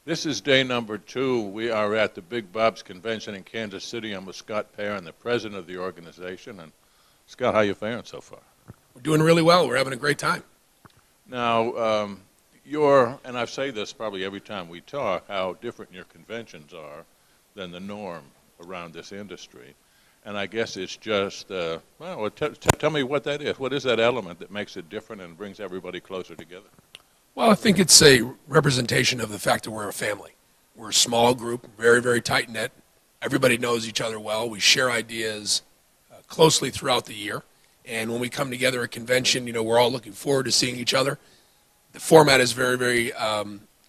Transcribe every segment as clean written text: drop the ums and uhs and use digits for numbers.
This is day number 2. We are at the Big Bob's Convention in Kansas City. I'm with Scott Perron, the president of the organization. And Scott, how you faring so far? We're doing really well. We're having a great time. Now, and I say this probably every time we talk, how different your conventions are than the norm around this industry. And I guess it's just, tell me what that is. What is that element that makes it different and brings everybody closer together? Well, I think it's a representation of the fact that we're a family. We're a small group, very, very tight-knit. Everybody knows each other well. We share ideas closely throughout the year. And when we come together at convention, we're all looking forward to seeing each other. The format is very, very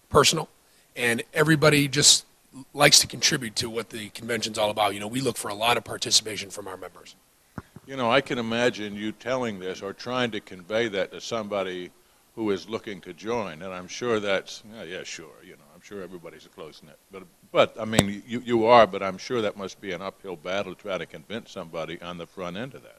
personal, and everybody just likes to contribute to what the convention's all about. We look for a lot of participation from our members. I can imagine you telling this or trying to convey that to somebody who is looking to join, and I'm sure that's, yeah, sure, I'm sure everybody's a close-knit. But I mean, you are, but I'm sure that must be an uphill battle to try to convince somebody on the front end of that.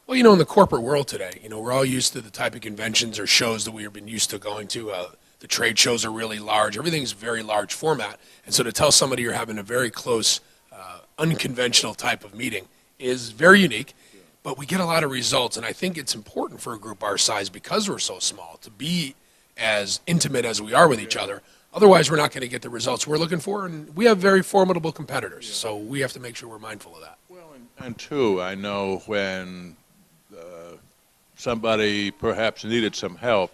Well, in the corporate world today, we're all used to the type of conventions or shows that we have been used to going to. The trade shows are really large. Everything's very large format. And so to tell somebody you're having a very close, unconventional type of meeting is very unique. But we get a lot of results, and I think it's important for a group our size, because we're so small, to be as intimate as we are with each other. Otherwise, we're not going to get the results we're looking for, and we have very formidable competitors, so we have to make sure we're mindful of that. Well, and two, I know when somebody perhaps needed some help,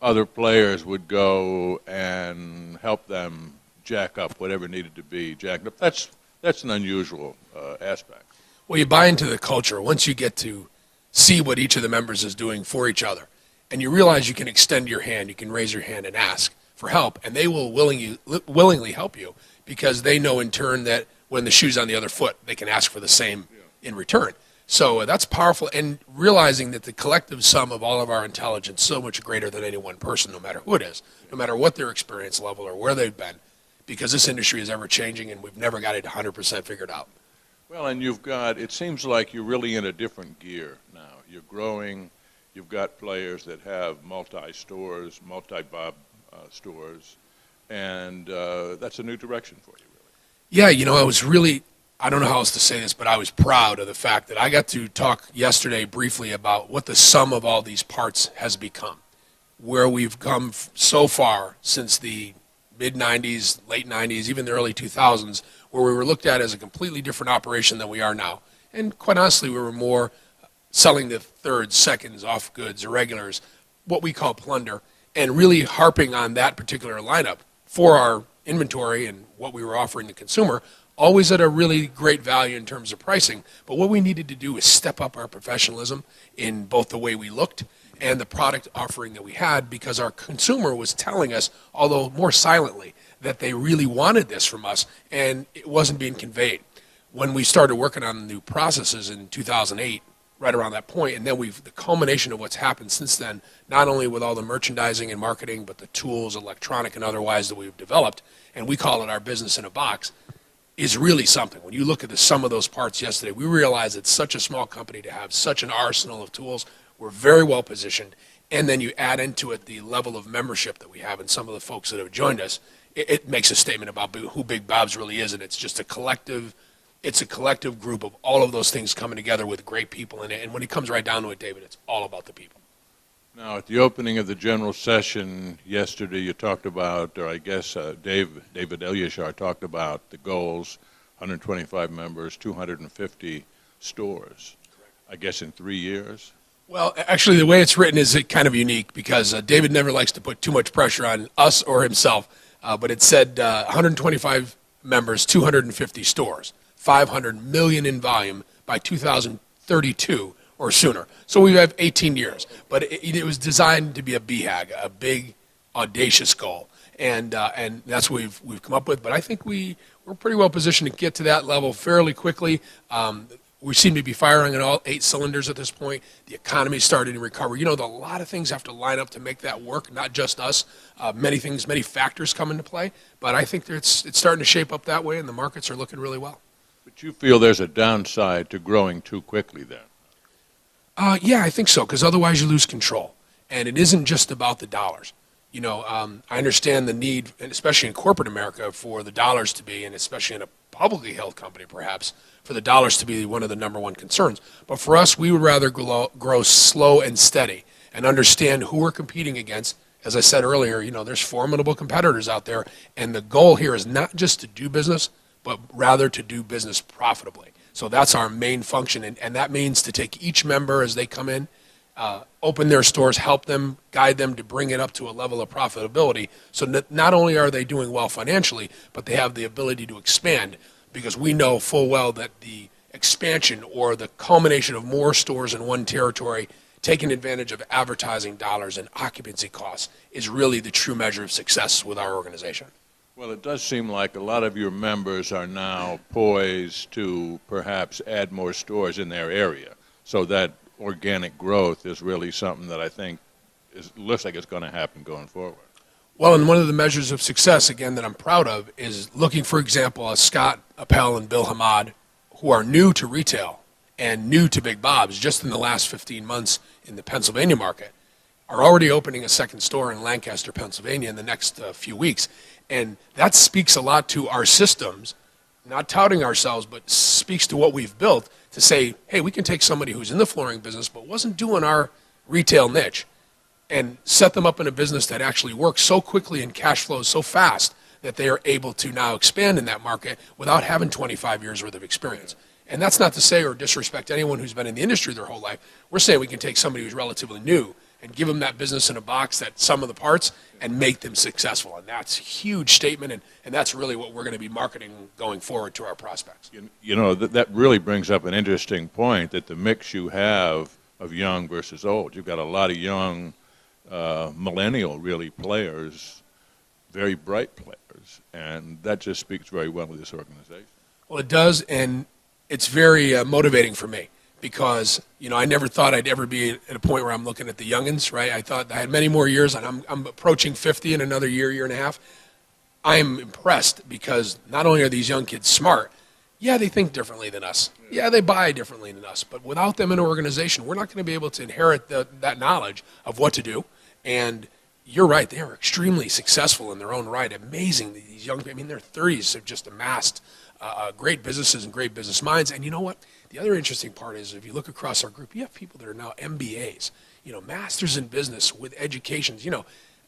other players would go and help them jack up whatever needed to be jacked up. That's an unusual aspect. Well, you buy into the culture once you get to see what each of the members is doing for each other, and you realize you can extend your hand, you can raise your hand and ask for help, and they will willingly help you, because they know in turn that when the shoe's on the other foot, they can ask for the same in return. So that's powerful, and realizing that the collective sum of all of our intelligence is so much greater than any one person, no matter who it is, no matter what their experience level or where they've been, because this industry is ever changing and we've never got it 100% figured out. Well, and it seems like you're really in a different gear now. You're growing, you've got players that have multi-stores, multi-Bob stores, and that's a new direction for you, really. Yeah, I don't know how else to say this, but I was proud of the fact that I got to talk yesterday briefly about what the sum of all these parts has become, where we've come so far since the mid-'90s, late '90s, even the early 2000s, where we were looked at as a completely different operation than we are now. And quite honestly, we were more selling the thirds, seconds, off goods, irregulars, what we call plunder, and really harping on that particular lineup for our inventory and what we were offering the consumer, always at a really great value in terms of pricing. But what we needed to do is step up our professionalism in both the way we looked and the product offering that we had, because our consumer was telling us, although more silently, that they really wanted this from us, and it wasn't being conveyed. When we started working on the new processes in 2008, right around that point, and then the culmination of what's happened since then, not only with all the merchandising and marketing, but the tools, electronic and otherwise, that we've developed, and we call it our business in a box, is really something. When you look at the sum of those parts yesterday, we realize it's such a small company to have such an arsenal of tools. We're very well positioned, and then you add into it the level of membership that we have and some of the folks that have joined us. It makes a statement about who Big Bob's really is, and it's just a collective group of all of those things coming together with great people in it. And when it comes right down to it, David, it's all about the people. Now, at the opening of the general session yesterday, you talked about, or I guess David Elyashar talked about the goals: 125 members, 250 stores. Correct. I guess in 3 years. Well, actually, the way it's written is kind of unique, because David never likes to put too much pressure on us or himself. But it said 125 members, 250 stores, 500 million in volume by 2032 or sooner. So we have 18 years. But it was designed to be a BHAG, a big, audacious goal. And that's what we've come up with. But I think we're pretty well positioned to get to that level fairly quickly. We seem to be firing on all 8 cylinders at this point. The economy is starting to recover. A lot of things have to line up to make that work, not just us. Many factors come into play. But I think it's starting to shape up that way, and the markets are looking really well. But you feel there's a downside to growing too quickly then? Yeah, I think so, because otherwise you lose control. And it isn't just about the dollars. I understand the need, and especially in corporate America, for the dollars to be, and especially in a publicly held company perhaps, for the dollars to be one of the number one concerns. But for us, we would rather grow slow and steady and understand who we're competing against. As I said earlier, there's formidable competitors out there, and the goal here is not just to do business, but rather to do business profitably. So that's our main function, and that means to take each member as they come in, open their stores, help them, guide them to bring it up to a level of profitability so that not only are they doing well financially, but they have the ability to expand, because we know full well that the expansion or the culmination of more stores in one territory, taking advantage of advertising dollars and occupancy costs, is really the true measure of success with our organization. Well, it does seem like a lot of your members are now poised to perhaps add more stores in their area, so that organic growth is really something that I think looks like it's going to happen going forward. Well, and one of the measures of success, again, that I'm proud of is looking, for example, at Scott Appel and Bill Hamad, who are new to retail and new to Big Bob's just in the last 15 months in the Pennsylvania market, are already opening a second store in Lancaster, Pennsylvania in the next few weeks. And that speaks a lot to our systems, not touting ourselves, but speaks to what we've built to say, hey, we can take somebody who's in the flooring business but wasn't doing our retail niche and set them up in a business that actually works so quickly and cash flows so fast that they are able to now expand in that market without having 25 years worth of experience. And that's not to say or disrespect anyone who's been in the industry their whole life. We're saying we can take somebody who's relatively new and give them that business in a box, that sum of the parts, and make them successful. And that's a huge statement, and that's really what we're going to be marketing going forward to our prospects. That really brings up an interesting point, that the mix you have of young versus old. You've got a lot of young millennial, really, players, very bright players, and that just speaks very well with this organization. Well, it does, and it's very motivating for me. Because, I never thought I'd ever be at a point where I'm looking at the youngins, right? I thought I had many more years, and I'm approaching 50 in another year and a half. I'm impressed because not only are these young kids smart, yeah, they think differently than us. Yeah, they buy differently than us. But without them in an organization, we're not going to be able to inherit that knowledge of what to do. And you're right, they are extremely successful in their own right. Amazing, these young people, in their 30s have just amassed great businesses and great business minds. And you know what? The other interesting part is if you look across our group, you have people that are now MBAs, masters in business with educations,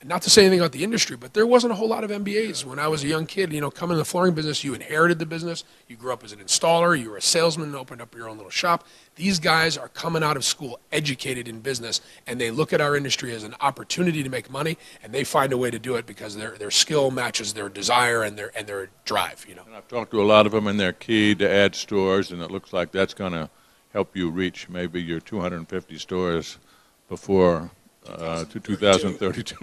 not to say anything about the industry, but there wasn't a whole lot of MBAs when I was a young kid. Coming in the flooring business, you inherited the business. You grew up as an installer. You were a salesman and opened up your own little shop. These guys are coming out of school educated in business, and they look at our industry as an opportunity to make money, and they find a way to do it because their skill matches their desire and their drive. And I've talked to a lot of them, and they're key to add stores, and it looks like that's going to help you reach maybe your 250 stores before to 2032.